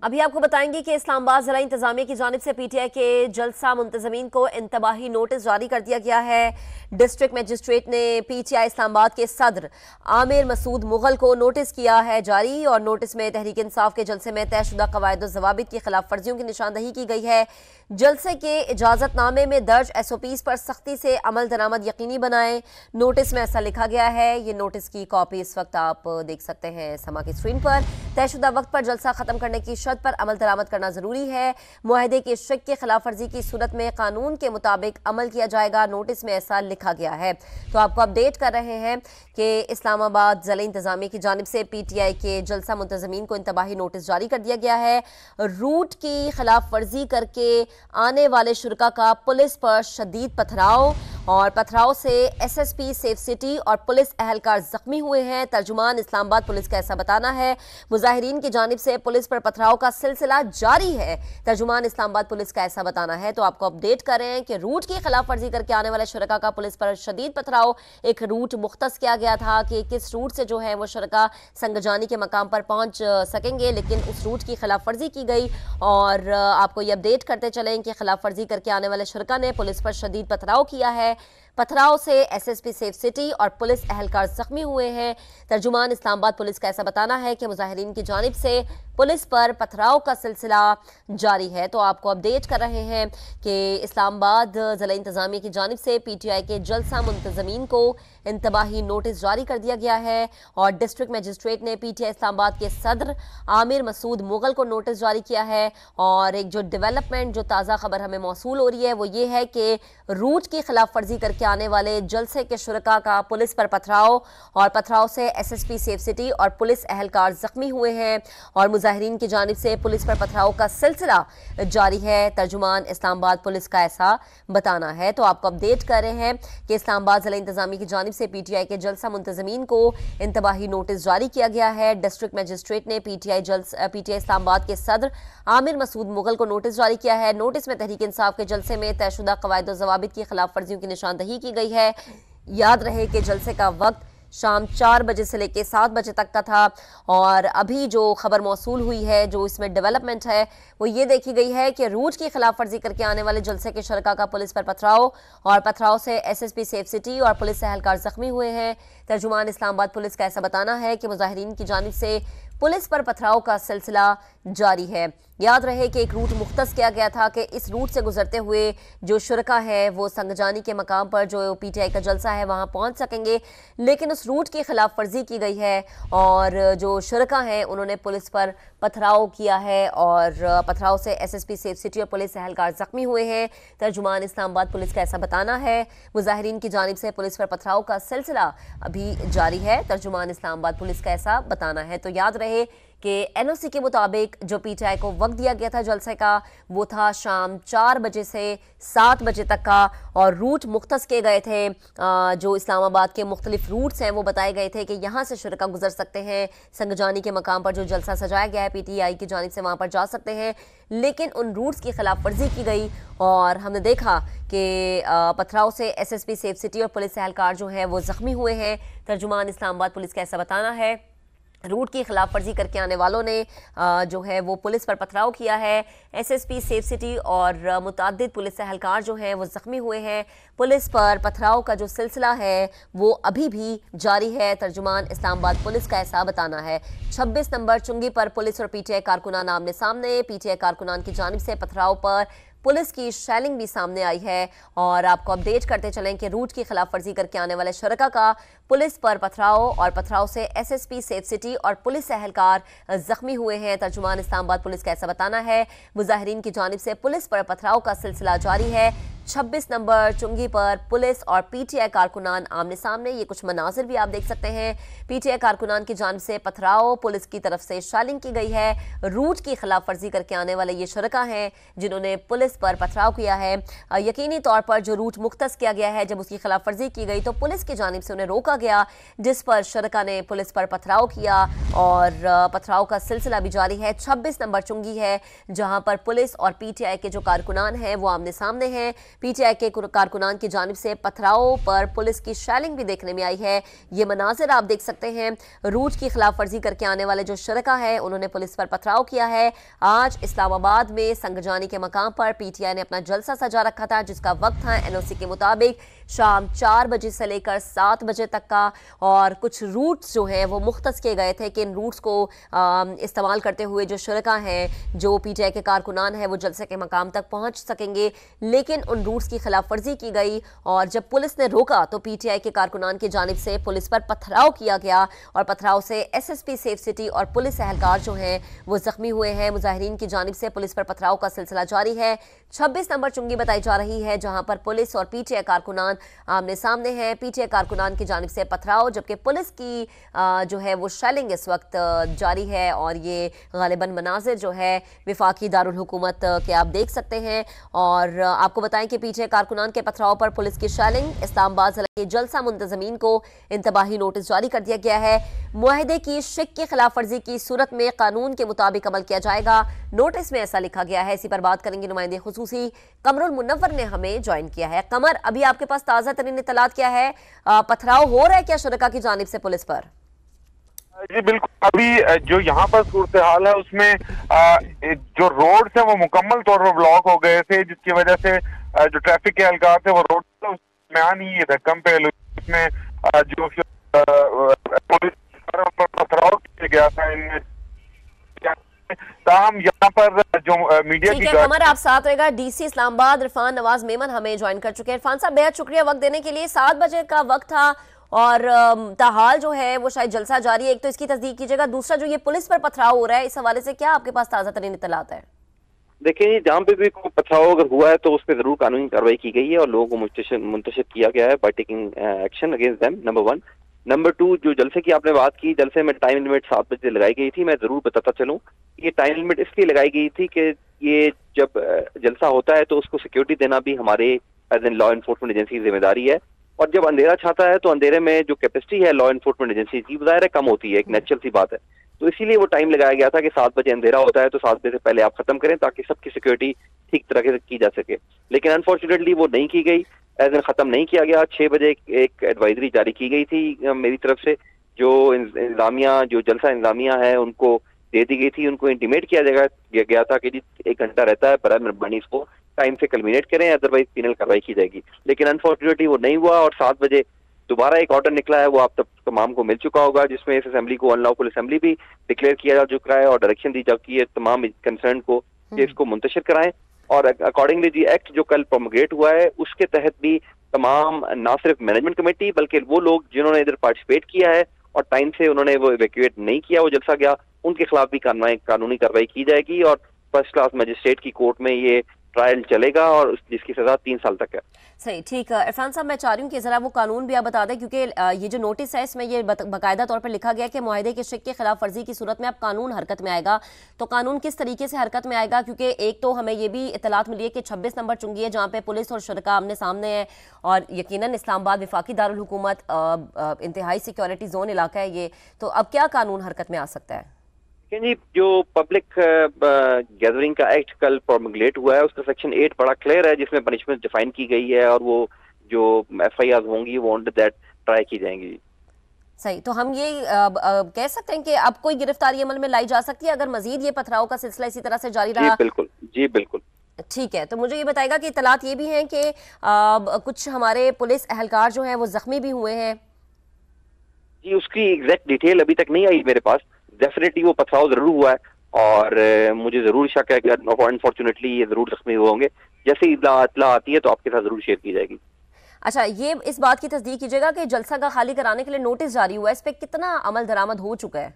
अभी आपको बताएंगे कि इस्लामाबाद जिला इंतजामिया की जानिब से पीटीआई के जलसा मुंतजमीन को इंतबाही नोटिस जारी कर दिया गया है। डिस्ट्रिक्ट मजिस्ट्रेट ने पीटीआई इस्लामाबाद के सदर आमिर मसूद मुगल को नोटिस किया है जारी, और नोटिस में तहरीक इंसाफ के जलसे में तयशुदा कवायद और जवाबित की खिलाफ वर्जियों की निशानदही की गई है। जलसे के इजाजतनामे में दर्ज एसओपीज पर सख्ती से अमल दरामद यकीनी बनाएं। नोटिस में ऐसा लिखा गया है। ये नोटिस की कॉपी इस वक्त आप देख सकते हैं समा की स्क्रीन पर। तयशुदा वक्त पर जलसा खत्म करने की शर्त पर अमल दरामद करना जरूरी है। मुआहदे की शिक की खिलाफ वर्जी की सूरत में कानून के मुताबिक अमल किया जाएगा। नोटिस में ऐसा लिखा गया है। तो आपको अपडेट कर रहे हैं कि इस्लामाबाद जिला इंतजामिया की जानिब से पीटीआई के जलसा मुंतजमीन को इंतबाही नोटिस जारी कर दिया गया है। रूट की खिलाफ वर्जी करके आने वाले शुरका का पुलिस पर शदीद पथराव, और पथराव से एसएसपी सेफ सिटी और पुलिस अहलकार जख्मी हुए हैं। तर्जुमान इस्लामाबाद पुलिस का ऐसा बताना है। मुजाहिरीन की जानिब से पुलिस पर पथराव का सिलसिला जारी है। तर्जुमान इस्लामाबाद पुलिस का ऐसा बताना है। तो आपको अपडेट कर रहे हैं कि रूट की खिलाफ वर्जी करके आने वाले शुरका का पुलिस पर शदीद पथराव। एक रूट मुख्तस किया गया था कि किस रूट से जो है वो शुरका संगजानी के मकाम पर पहुंच सकेंगे, लेकिन उस रूट की खिलाफ वर्जी की गई। और आपको ये अपडेट करते चलें कि खिलाफ वर्जी करके आने वाले शुरका ने पुलिस पर शदीद पथराव किया है। पथराव से एसएसपी सेफ सिटी और पुलिस अहलकार जख्मी हुए हैं। तर्जुमान इस्लामाबाद पुलिस का ऐसा बताना है कि मुजाहिरीन की जानिब से पुलिस पर पथराव का सिलसिला जारी है। तो आपको अपडेट कर रहे हैं कि इस्लामाबाद जिला इंतजामिया की जानिब से पीटीआई के जलसा मुंतजमीन को इंतबाही नोटिस जारी कर दिया गया है, और डिस्ट्रिक्ट मजिस्ट्रेट ने पीटीआई इस्लामाबाद के सदर आमिर मसूद मुगल को नोटिस जारी किया है। और एक जो डेवलपमेंट, जो ताज़ा खबर हमें मौसूल हो रही है वो ये है कि रूट की खिलाफ वर्जी करके आने वाले जलसे के शुरका का पुलिस पर पथराव, और पथराव से एसएसपी सेफ सिटी और पुलिस अहलकार जख्मी हुए हैं, और मुजाहिरीन की जानिब से पुलिस पर पथराव का सिलसिला जारी है। तर्जुमान इस्लामाबाद पुलिस का ऐसा बताना है। तो आपको अपडेट कर रहे हैं कि इस्लामाबाद जिला इंतजामिया की जानिब से पीटीआई के जलसा मुंतजमीन को इंतबाही नोटिस जारी किया गया है। डिस्ट्रिक्ट मजिस्ट्रेट ने पीटीआई इस्लामाबाद के सदर आमिर मसूद मुगल को नोटिस जारी किया है। नोटिस में तहरीक इंसाफ के जलसे में तयशुदा कवायद और जवाबित की खिलाफ वर्जियों की निशानदही की गई है। याद रहे कि जलसे का वक्त शाम 4 बजे से लेकर 7 बजे तक का था, और अभी जो खबर मौसूल हुई है, जो इसमें डेवलपमेंट है, वो ये देखी गई है कि रूट की खिलाफ वर्जी करके आने वाले जलसे के शुरका का पुलिस पर पथराव, और पथराव से एसएसपी सेफ सिटी और पुलिस अहलकार जख्मी हुए हैं। तर्जुमान इस्लामाबाद पुलिस का ऐसा बताना है कि मुजाहिरीन की जानिब से पुलिस पर पथराव का सिलसिला जारी है। याद रहे कि एक रूट मुख्तस किया गया था कि इस रूट से गुजरते हुए जो शुरका है वो संगजानी के मकाम पर जो पीटीआई का जलसा है वहां पहुंच सकेंगे, लेकिन उस रूट की खिलाफ वर्जी की गई है, और जो शुरका हैं उन्होंने पुलिस पर पथराव किया है, और पथराव से एसएसपी सेफ सिटी और पुलिस अहलकार जख्मी हुए हैं। तर्जुमान इस्लामाबाद पुलिस का ऐसा बताना है। मुजाहिरीन की जानिब से पुलिस पर पथराव का सिलसिला अभी जारी है। तर्जुमान इस्लामाबाद पुलिस का ऐसा बताना है। तो याद रहे कि एनओसी के मुताबिक जो पीटीआई को वक्त दिया गया था जलसे का वो था शाम 4 बजे से 7 बजे तक का, और रूट मुख्तस किए गए थे। जो इस्लामाबाद के मुख्तलिफ रूट्स हैं वो बताए गए थे कि यहाँ से शुरका गुजर सकते हैं, संगजानी के मकाम पर जो जलसा सजाया गया है पीटीआई की जानिब से वहाँ पर जा सकते हैं, लेकिन उन रूट्स की खिलाफ वर्जी की गई, और हमने देखा कि पथराव से एसएसपी सेफ सिटी और पुलिस अहलकार जो हैं वो जख्मी हुए हैं। तर्जुमान इस्लामाबाद पुलिस का ऐसा बताना है। रूट की खिलाफ वर्जी करके आने वालों ने जो है वो पुलिस पर पथराव किया है। एसएसपी सेफ सिटी और मुतअद्दिद पुलिस अहलकार जो हैं वो जख्मी हुए हैं। पुलिस पर पथराव का जो सिलसिला है वो अभी भी जारी है। तर्जुमान इस्लामाबाद पुलिस का ऐसा बताना है। 26 नंबर चुंगी पर पुलिस और पीटीआई कारकुनान आमने सामने। पीटीआई कारकुनान की जानिब से पथराव पर पुलिस की शेलिंग भी सामने आई है, और आपको अपडेट करते चलें कि रूट की खिलाफ वर्जी करके आने वाले शुरका का पुलिस पर पथराव, और पथराव से एसएसपी सेफ सिटी और पुलिस अहलकार जख्मी हुए हैं। तर्जुमान इस्लामाबाद पुलिस का ऐसा बताना है। मुजाहिरीन की जानिब से पुलिस पर पथराव का सिलसिला जारी है। 26 नंबर चुंगी पर पुलिस और पीटीआई कारकुनान आमने सामने। ये कुछ मनाजिर भी आप देख सकते हैं। पीटीआई कारकुनान की जानिब से पथराव, पुलिस की तरफ से शेलिंग की गई है। रूट की खिलाफ वर्जी करके आने वाले ये शुरका हैं जिन्होंने पुलिस पर पथराव किया है। यकीनी तौर पर जो रूट मुख्तस किया गया है, जब उसकी खिलाफ वर्जी की गई तो पुलिस की जानिब से उन्हें रोका गया, जिस पर शुरका ने पुलिस पर पथराव किया, और पथराव का सिलसिला भी जारी है। 26 नंबर चुंगी है जहां पर पुलिस और पीटीआई के जो कारकुनान हैं वो आमने सामने हैं। पीटीआई के कारकुनान की जानिब से पथराव पर पुलिस की शेलिंग भी देखने में आई है। ये मनाजिर आप देख सकते हैं। रूट की खिलाफ वर्जी करके आने वाले जो शुरका है उन्होंने पुलिस पर पथराव किया है। आज इस्लामाबाद में संगजानी के मकाम पर पीटीआई ने अपना जलसा सजा रखा था, जिसका वक्त था एनओसी के मुताबिक शाम 4 बजे से लेकर 7 बजे तक का, और कुछ रूट्स जो हैं वो मुख्तस किए गए थे कि इन रूट्स को इस्तेमाल करते हुए जो शुरका हैं, जो पीटीआई के कारकुनान हैं, वो जलसे के मकाम तक पहुंच सकेंगे। लेकिन उन रूट्स की खिलाफ वर्जी की गई और जब पुलिस ने रोका तो पीटीआई के कारकुनान की जानिब से पुलिस पर पथराव किया गया और पथराव से एसएसपी सेफ सिटी और पुलिस एहलकार जो हैं वो जख्मी हुए हैं। मुजाहिरीन की जानिब से पुलिस पर पथराव का सिलसिला जारी है। 26 नंबर चुंगी बताई जा रही है, जहां पर पुलिस और पीटीआई कारकुनान आमने सामने हैं। पीटीआई कारकुनान की जानिब से पथराव, जबकि पुलिस की जो है वो शेलिंग इस वक्त जारी है। और ये गालिबन मनाजिर जो है विफाकी दारुल हुकूमत के आप देख सकते हैं। और आपको बताएं कि पीटीआई कारकुनान के पथराव पर पुलिस की शेलिंग। इस्लामाबाद जिले के जलसा मुंतजमीन को इंतबाही नोटिस जारी कर दिया गया है। मुआहदे की शिक की खिलाफ वर्जी की सूरत में कानून के मुताबिक अमल किया जाएगा। नोटिस में ऐसा लिखा गया है। इसी पर बात करेंगे नुमाइंदे खुसूसी कमरुल मुनव्वर ने हमें ज्वाइन किया है। कमर, अभी आपके पास ताज़ा तरीन इत्तलात क्या है? पथराव हो रहा है क्या शुरका की जानिब से पुलिस पर? जी बिल्कुल, अभी जो यहाँ पर सूरत हाल है उसमें जो रोड है वो मुकम्मल तौर पर ब्लॉक हो गए थे, जिसकी वजह से जो ट्रैफिक के एहलकार थे वो रोड में आ नहीं है। धक्कम पे उसमें जो पुलिस पर पथराव किया गया था इनमें। ताहम यहाँ पर जो मीडिया की कमर आप साथ रहेगा। डीसी इस्लामाबाद इरफान नवाज मेमन हमें ज्वाइन कर चुके हैं। इरफान साहब, बेहद शुक्रिया वक्त देने के लिए। 7 बजे का वक्त था और ताहाल जो है वो शायद जलसा जारी है। एक तो इसकी तस्दीक कीजिएगा, दूसरा जो ये पुलिस पर पथराव हो रहा है, इस हवाले से क्या आपके पास ताज़ा तरीन इत्तलात है? देखिए, जहाँ पे भी कोई पथराव अगर हुआ है तो उस पर जरूर कानूनी कार्रवाई की गई है और लोगों को मुंतशिर किया गया है by taking action against them, number 1। Number 2, जो जलसे की आपने बात की, जलसे में टाइम लिमिट 7 बजे लगाई गई थी। मैं जरूर बताता चलूँ, ये टाइम लिमिट इसलिए लगाई गई थी कि ये जब जलसा होता है तो उसको सिक्योरिटी देना भी हमारे as an law enforcement agency की जिम्मेदारी है। और जब अंधेरा छाता है तो अंधेरे में जो कैपेसिटी है लॉ एनफोर्समेंट एजेंसी की ज़ाहिर है कम होती है, एक नेचुरल सी बात है। तो इसीलिए वो टाइम लगाया गया था कि 7 बजे अंधेरा होता है तो 7 बजे से पहले आप खत्म करें ताकि सबकी सिक्योरिटी ठीक तरह से की जा सके। लेकिन अनफॉर्चुनेटली वो नहीं की गई, एज एन खत्म नहीं किया गया। 6 बजे एक एडवाइजरी जारी की गई थी मेरी तरफ से, जो इंतजामिया, जो जलसा इंतजामिया है उनको दे दी गई थी। उनको इंटीमेट किया गया था कि जी 1 घंटा रहता है, बराबर मेहरबानी इसको टाइम से कल्मिनेट करें, अदरवाइज पीनल कार्रवाई की जाएगी। लेकिन अनफॉर्चुनेटली वो नहीं हुआ और 7 बजे दोबारा एक ऑर्डर निकला है, वो आप तमाम को मिल चुका होगा, जिसमें इस असेंबली को अनलॉफुल असेंबली भी डिक्लेयर किया जा चुका है और डायरेक्शन दी जा चुकी है तमाम कंसर्न को कि इसको मुंतशिर कराएं। और अकॉर्डिंगली जी एक्ट जो कल प्रोमोगेट हुआ है उसके तहत भी तमाम ना सिर्फ मैनेजमेंट कमेटी बल्कि वो लोग जिन्होंने इधर पार्टिसिपेट किया है और टाइम से उन्होंने वो इवैक्यूएट नहीं किया, वो जलसा गया, उनके खिलाफ भी कानूनी कार्रवाई की जाएगी और फर्स्ट क्लास मजिस्ट्रेट की कोर्ट में ये ट्रायल चलेगा और जिसकी सजा 3 साल तक है। सही, ठीक है। इरफान साहब, मैं चाह रही हूँ कि जरा वो कानून भी आप बता दें, क्योंकि ये जो नोटिस है इसमें ये बाकायदा तौर पर लिखा गया कि मुआहदे के शिक की खिलाफ वर्जी की सूरत में अब कानून हरकत में आएगा। तो कानून किस तरीके से हरकत में आएगा? क्योंकि एक तो हमें ये भी इतलात मिली है कि 26 नंबर चुंगी है जहाँ पे पुलिस और शुरका आमने सामने है और यकीनन इस्लामाबाद विफाकी दारुल हुकूमत इंतहाई सिक्योरिटी जोन इलाका है ये, तो अब क्या कानून हरकत में आ सकता है? जी, जो पब्लिक गैदरिंग का एक्ट कल प्रोमोगेट हुआ है उसका सेक्शन 8 बड़ा क्लियर है, जिसमें पनिशमेंट डिफाइन की गई है और वो जो एफआईआर होंगी वो अंडर दैट ट्राई की जाएंगी। सही, तो हम ये कह सकते हैं कि अब कोई गिरफ्तारी अमल में लाई जा सकती है अगर मजीद ये पथराव का सिलसिला इसी तरह से जारी रहा? जी बिल्कुल, जी बिल्कुल। ठीक है, तो मुझे ये बताएगा कि इतलात ये भी हैं कि कुछ हमारे पुलिस एहलकार जो हैं वो जख्मी भी हुए हैं। जी, उसकी एग्जैक्ट डिटेल अभी तक नहीं आई मेरे पास। डेफिनेटली वो पथराव जरूर हुआ है और मुझे जरूर शक है कि अनफॉर्चुनेटली ये जरूर जख्मी होंगे। जैसे इतला आती है तो आपके साथ जरूर शेयर की जाएगी। अच्छा, ये इस बात की तस्दीक कीजिएगा कि जलसा का खाली कराने के लिए नोटिस जारी हुआ है, इस पे कितना अमल दरामद हो चुका है?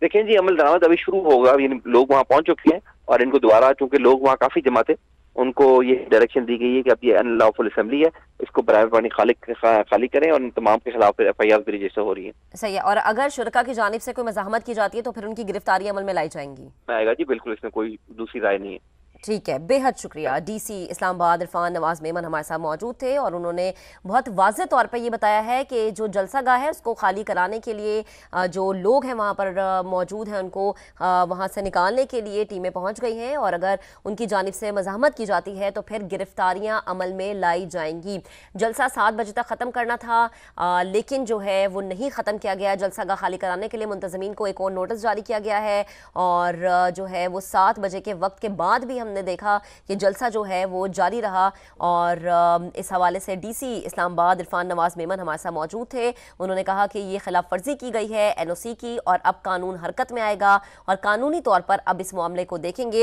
देखें जी, अमल दरामद अभी शुरू होगा, लोग वहाँ पहुंच चुके हैं और इनको दोबारा, चूंकि लोग वहाँ काफी जमा थे, उनको ये डायरेक्शन दी गई है कि अब ये अनलॉफुल असेंबली है, इसको बराबर पानी खाली करें और इन तमाम के खिलाफ एफआईआर भी रजिस्टर हो रही है। सही है, और अगर शुरका की जानिब से कोई मज़ाहमत की जाती है तो फिर उनकी गिरफ्तारी अमल में लाई जाएंगी? आएगा जी, बिल्कुल, इसमें कोई दूसरी राय नहीं है। ठीक है, बेहद शुक्रिया। डीसी इस्लामाबाद इरफान नवाज मेमन हमारे साथ मौजूद थे और उन्होंने बहुत वाज़ेह तौर पर ये बताया है कि जो जलसा गाह है उसको खाली कराने के लिए जो लोग हैं वहाँ पर मौजूद हैं उनको वहाँ से निकालने के लिए टीमें पहुँच गई हैं और अगर उनकी जानिब से मज़ाहमत की जाती है तो फिर गिरफ्तारियाँ अमल में लाई जाएंगी। जलसा 7 बजे तक ख़त्म करना था लेकिन जो है वो नहीं ख़त्म किया गया। जलसा गाह खाली कराने के लिए मुंतज़मीन को एक और नोटिस जारी किया गया है और जो है वो 7 बजे के वक्त के बाद भी हमने देखा कि जलसा जो है वो जारी रहा और इस हवाले से डीसी इस्लामाबाद इरफान नवाज मेमन हमारे साथ मौजूद थे। उन्होंने कहा कि ये खिलाफ वर्जी की गई है एनओसी की और अब कानून हरकत में आएगा और कानूनी तौर पर अब इस मामले को देखेंगे।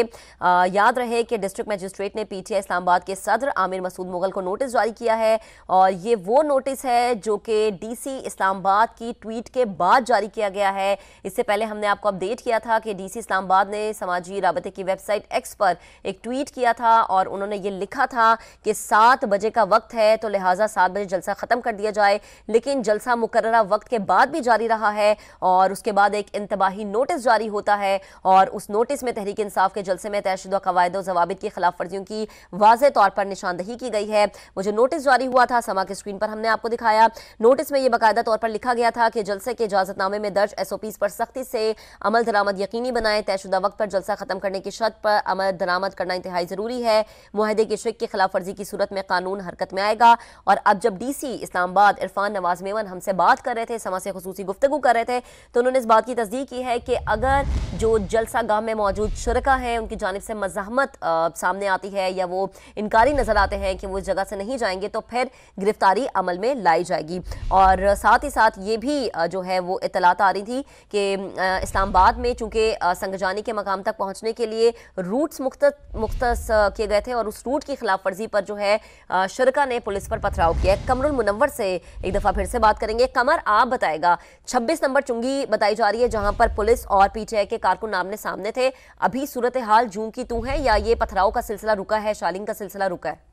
याद रहे कि डिस्ट्रिक्ट मजिस्ट्रेट ने पीटीआई इस्लामाबाद के सदर आमिर मसूद मुगल को नोटिस जारी किया है और ये वो नोटिस है जो कि डीसी इस्लामाबाद की ट्वीट के बाद जारी किया गया है। इससे पहले हमने आपको अपडेट किया था कि डीसी इस्लामाबाद ने समाजी राबते की वेबसाइट एक्स पर एक ट्वीट किया था और उन्होंने ये लिखा था कि 7 बजे का वक्त है तो लिहाजा 7 बजे जलसा खत्म कर दिया जाए, लेकिन जलसा मुकर्ररा वक्त के बाद भी जारी रहा है और उसके बाद एक इंतबाही नोटिस जारी होता है और उस नोटिस में तहरीक इंसाफ के जलसे में तयशुदा कवायद और ज़वाबित की खिलाफ वर्जियों की वाज़ेह तौर पर निशानदही की गई है। वो जो नोटिस जारी हुआ था समा के स्क्रीन पर हमने आपको दिखाया। नोटिस में यह बाकायदा तौर पर लिखा गया था कि जलसे के इजाजतनामे में दर्ज SOPs पर सख्ती से अमल दरामद यकीनी बनाए, तयशुदा वक्त पर जलसा खत्म करने की शर्त पर अमल दरामद करना इंतहाई जरूरी है, मुआहदे की शिक की खिलाफ वर्जी की सूरत में कानून हरकत में आएगा। और अब जब डीसी इस्लामाबाद इरफान नवाज मेमन हमसे बात कर रहे थे, समा से खुसूसी गुफ्तगू कर रहे थे, तो उन्होंने इस बात की तस्दीक की है कि अगर जो जलसा गाह में मौजूद शुरका हैं उनकी जानिब से मज़ाहमत सामने आती है या वो इनकारी नजर आते हैं कि वो इस जगह से नहीं जाएंगे तो फिर गिरफ्तारी अमल में लाई जाएगी। और साथ ही साथ ये भी जो है वो इतलात आ रही थी कि इस्लामाबाद में चूंकि संगजानी के मकाम तक पहुंचने के लिए रूट्स मुख्तस किए गए थे और उस रूट की खिलाफ वर्जी पर जो है शुरका ने पुलिस पर पथराव किया। कमरुल मुनव्वर से एक दफा फिर से बात करेंगे। कमर, आप बताएगा 26 नंबर चुंगी बताई जा रही है जहां पर पुलिस और पीटीआई के कारकुन आमने सामने थे, अभी सूरत हाल जूं की तू है या ये पथराव का सिलसिला रुका है, शालिंग का सिलसिला रुका है?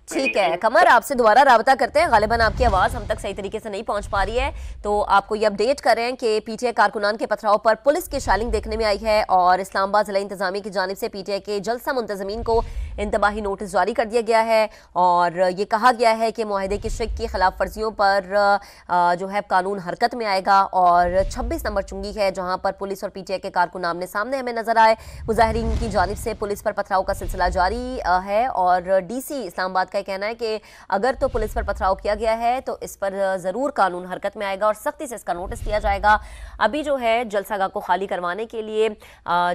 ठीक है कमर, आपसे दोबारा राबता करते हैं। गालिबन आपकी आवाज़ हम तक सही तरीके से नहीं पहुंच पा रही है, तो आपको ये अपडेट कर रहे हैं कि पीटीआई कारकुनान के पथराव पर पुलिस की शालिंग देखने में आई है और इस्लामाबाद जिला इंतजामिया की जानिब से पीटीआई के जलसा मुंतजमीन को इंतबाही नोटिस जारी कर दिया गया है और ये कहा गया है कि मुआहदे की शिक की खिलाफ वर्जियों पर जो है कानून हरकत में आएगा। और 26 नंबर चुंगी है जहाँ पर पुलिस और पीटीआई के कारकुन आमने सामने हमें नजर आए। मुजाहिरीन की जानिब से पुलिस पर पथराव का सिलसिला जारी है और डीसी इस्लामाबाद का कहना है कि अगर तो पुलिस पर पथराव किया गया है तो इस पर जरूर कानून हरकत में आएगा और सख्ती से इसका नोटिस दिया जाएगा। अभी जो है जलसागाह को खाली करवाने के लिए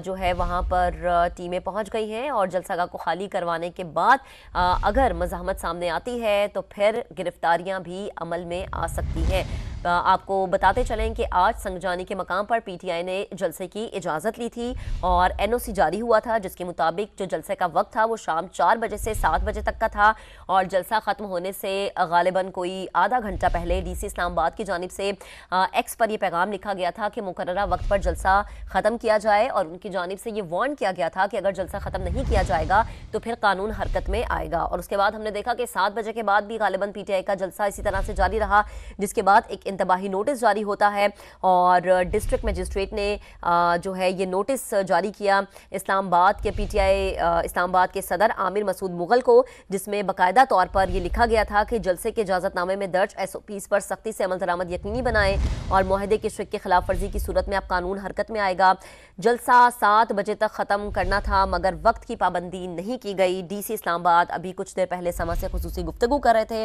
जो है वहां पर टीमें पहुंच गई हैं और जलसागाह को खाली करवाने के बाद अगर मज़ाहमत सामने आती है तो फिर गिरफ्तारियां भी अमल में आ सकती हैं। आपको बताते चलें कि आज संगजानी के मकाम पर पीटीआई ने जलसे की इजाज़त ली थी और एनओसी जारी हुआ था जिसके मुताबिक जो जलसे का वक्त था वो शाम 4 बजे से 7 बजे तक का था और जलसा ख़त्म होने से गालिबन कोई आधा घंटा पहले डीसी इस्लामाबाद की जानिब से एक्स पर यह पैगाम लिखा गया था कि मुकर्ररा वक्त पर जलसा ख़त्म किया जाए और उनकी जानिब से ये वार्न किया गया था कि अगर जलसा ख़त्म नहीं किया जाएगा तो फिर कानून हरकत में आएगा। और उसके बाद हमने देखा कि 7 बजे के बाद भी गालिबन पीटीआई का जलसा इसी तरह से जारी रहा, जिसके बाद एक इंतबाही नोटिस जारी होता है और डिस्ट्रिक्ट मजिस्ट्रेट ने जो है ये नोटिस जारी किया इस्लामाबाद के पीटीआई इस्लामाबाद के सदर आमिर मसूद मुगल को, जिसमें बाकायदा तौर पर यह लिखा गया था कि जलसे के इजाजतनामे में दर्ज SOPs पर सख्ती से अमल दरामद यकीनी बनाएं और मुआहदे की शिक की खिलाफ वर्जी की सूरत में अब कानून हरकत में आएगा। जलसा 7 बजे तक ख़त्म करना था मगर वक्त की पाबंदी नहीं की गई। डीसी इस्लामाबाद अभी कुछ देर पहले समा से खुसूसी गुफ्तगू कर रहे थे